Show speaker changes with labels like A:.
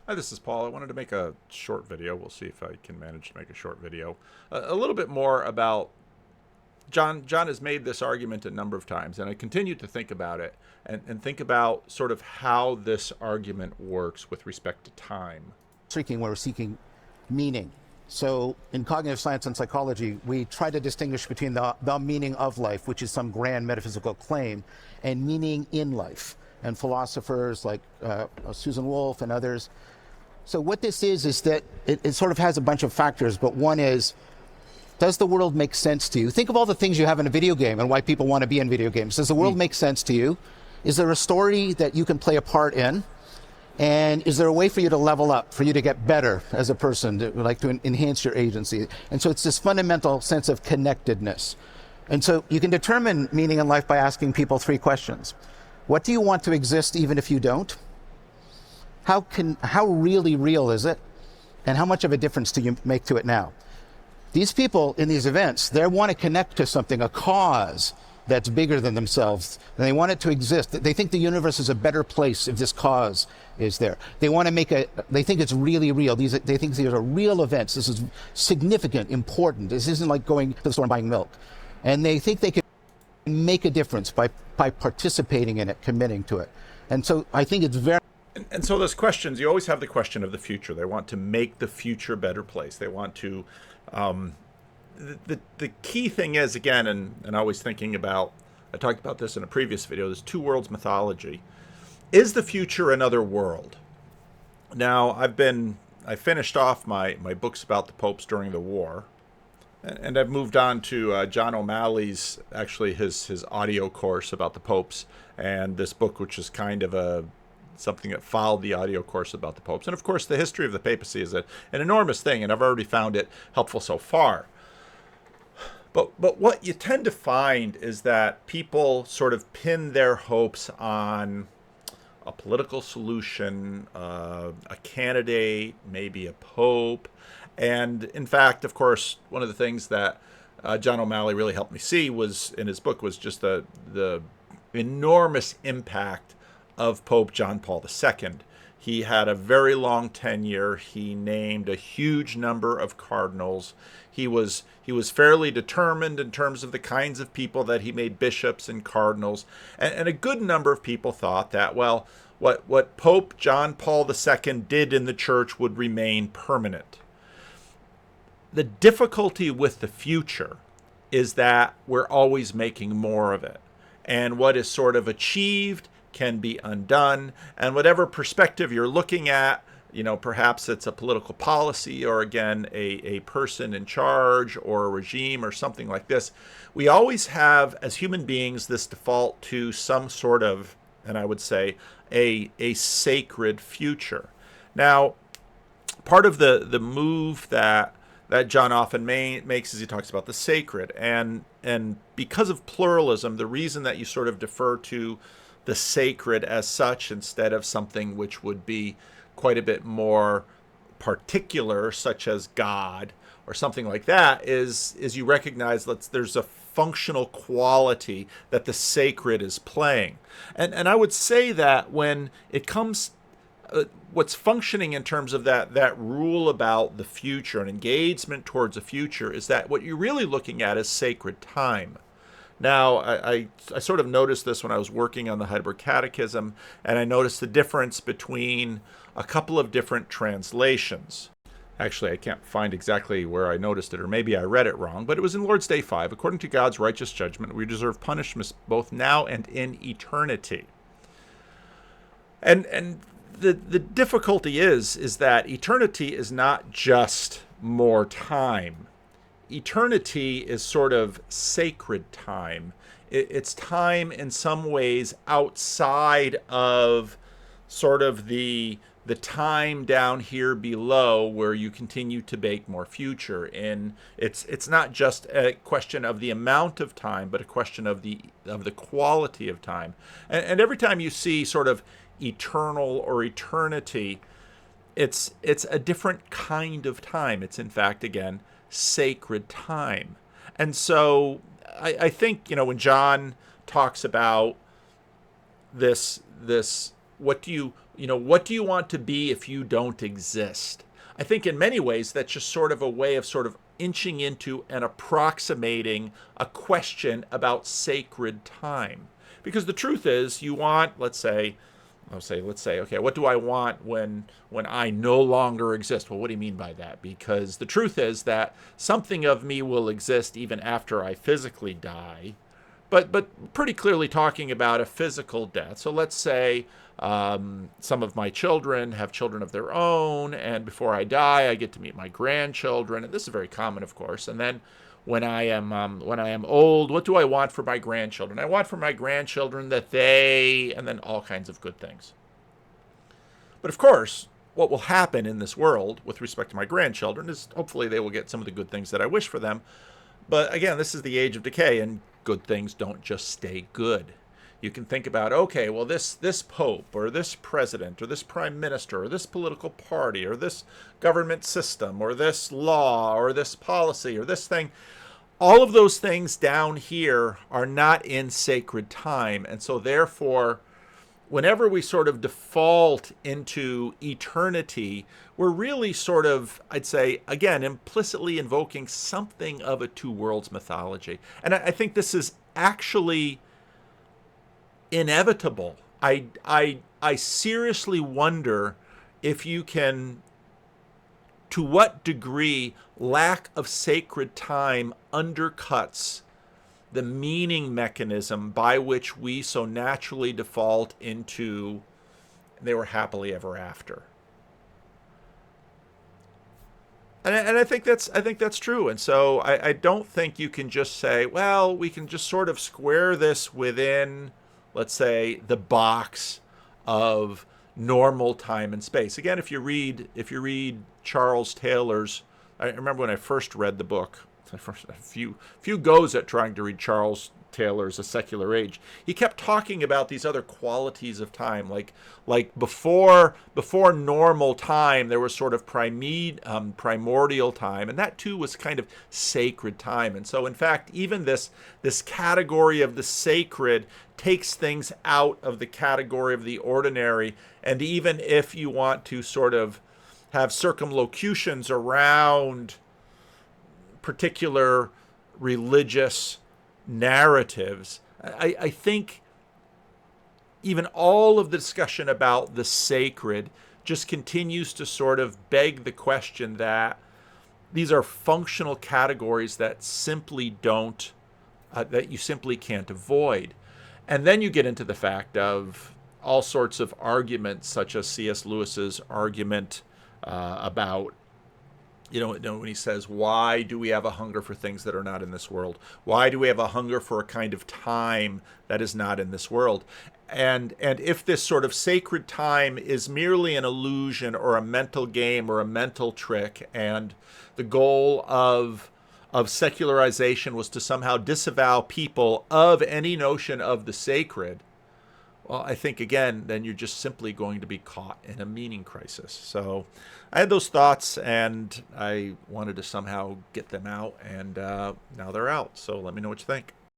A: Hi, this is Paul. I wanted to make a short video. We'll see if I can manage to make a short video. A little bit more about John. John has made this argument a number of times, and I continue to think about it and think about sort of how this argument works with respect to time.
B: Seeking where we're seeking meaning. So in cognitive science and psychology, we try to distinguish between the meaning of life, which is some grand metaphysical claim, and meaning in life. And philosophers like Susan Wolf and others. So what this is that it sort of has a bunch of factors, but one is, does the world make sense to you? Think of all the things you have in a video game and why people want to be in video games. Does the world make sense to you? Is there a story that you can play a part in? And is there a way for you to level up, for you to get better as a person, to enhance your agency? And so it's this fundamental sense of connectedness. And so you can determine meaning in life by asking people three questions. What do you want to exist even if you don't? How really real is it? And how much of a difference do you make to it now? These people in these events, they want to connect to something, a cause that's bigger than themselves. And they want it to exist. They think the universe is a better place if this cause is there. They want to they think it's really real. They think these are real events. This is significant, important. This isn't like going to the store and buying milk. And they think they can make a difference by participating in it, committing to it. And so I think it's very...
A: And so those questions, you always have the question of the future. They want to make the future a better place. They want to... The key thing is, again, and always thinking about, I talked about this in a previous video, there's two worlds mythology. Is the future another world? Now, I finished off my books about the popes during the war, and I've moved on to John O'Malley's, actually his audio course about the popes, and this book, which is kind of something that followed the audio course about the popes. And of course, the history of the papacy is an enormous thing, and I've already found it helpful so far. But what you tend to find is that people sort of pin their hopes on a political solution, a candidate, maybe a pope. And in fact, of course, one of the things that John O'Malley really helped me see was in his book was just the enormous impact of Pope John Paul II. He had a very long tenure. He named a huge number of cardinals. He was fairly determined in terms of the kinds of people that he made bishops and cardinals. And a good number of people thought that, well, what Pope John Paul II did in the church would remain permanent. The difficulty with the future is that we're always making more of it. And what is sort of achieved can be undone, and whatever perspective you're looking at, perhaps it's a political policy or, again, a person in charge or a regime or something like this, we always have, as human beings, this default to some sort of, and I would say, a sacred future. Now, part of the move that John often makes is he talks about the sacred, and because of pluralism, the reason that you sort of defer to the sacred as such instead of something which would be quite a bit more particular, such as God or something like that, is you recognize there's a functional quality that the sacred is playing. And I would say that when it comes, what's functioning in terms of that rule about the future and engagement towards the future is that what you're really looking at is sacred time. Now, I sort of noticed this when I was working on the Heidelberg Catechism, and I noticed the difference between a couple of different translations. Actually, I can't find exactly where I noticed it, or maybe I read it wrong, but it was in Lord's Day 5. According to God's righteous judgment, we deserve punishments both now and in eternity. And the difficulty is that eternity is not just more time. Eternity is sort of sacred time. It's time in some ways outside of sort of the time down here below where you continue to bake more future. And it's not just a question of the amount of time, but a question of the quality of time. And every time you see sort of eternal or eternity, it's a different kind of time. It's in fact, again, sacred time. And so I think, when John talks about this what do What do you want to be if you don't exist? I think in many ways that's just sort of a way of sort of inching into and approximating a question about sacred time. Because the truth is, you want, let's say, okay, what do I want when I no longer exist? Well, what do you mean by that? Because the truth is that something of me will exist even after I physically die, but pretty clearly talking about a physical death. So let's say some of my children have children of their own, and before I die, I get to meet my grandchildren. And this is very common, of course. And then when I am old, what do I want for my grandchildren? I want for my grandchildren that they, and then all kinds of good things. But of course, what will happen in this world with respect to my grandchildren is hopefully they will get some of the good things that I wish for them. But again, this is the age of decay, and good things don't just stay good. You can think about, okay, well, this pope or this president or this prime minister or this political party or this government system or this law or this policy or this thing, all of those things down here are not in sacred time. And so therefore, whenever we sort of default into eternity, we're really sort of, I'd say, again, implicitly invoking something of a two worlds mythology. And I think this is actually inevitable. I seriously wonder if you can, to what degree lack of sacred time undercuts the meaning mechanism by which we so naturally default into they were happily ever after. And I think that's true. And so I don't think you can just say, well, we can just sort of square this within, let's say, the box of normal time and space. Again, if you read Charles Taylor's, I remember when I first read the book, a few goes at trying to read Charles Taylor's A Secular Age. He kept talking about these other qualities of time, like before normal time, there was sort of primordial time, and that too was kind of sacred time. And so, in fact, even this category of the sacred takes things out of the category of the ordinary. And even if you want to sort of have circumlocutions around particular religious narratives, I think even all of the discussion about the sacred just continues to sort of beg the question that these are functional categories that simply don't, that you simply can't avoid. And then you get into the fact of all sorts of arguments, such as C.S. Lewis's argument about, when he says, why do we have a hunger for things that are not in this world? Why do we have a hunger for a kind of time that is not in this world? And if this sort of sacred time is merely an illusion or a mental game or a mental trick, and the goal of secularization was to somehow disavow people of any notion of the sacred, well, I think, again, then you're just simply going to be caught in a meaning crisis. So I had those thoughts, and I wanted to somehow get them out, and now they're out. So let me know what you think.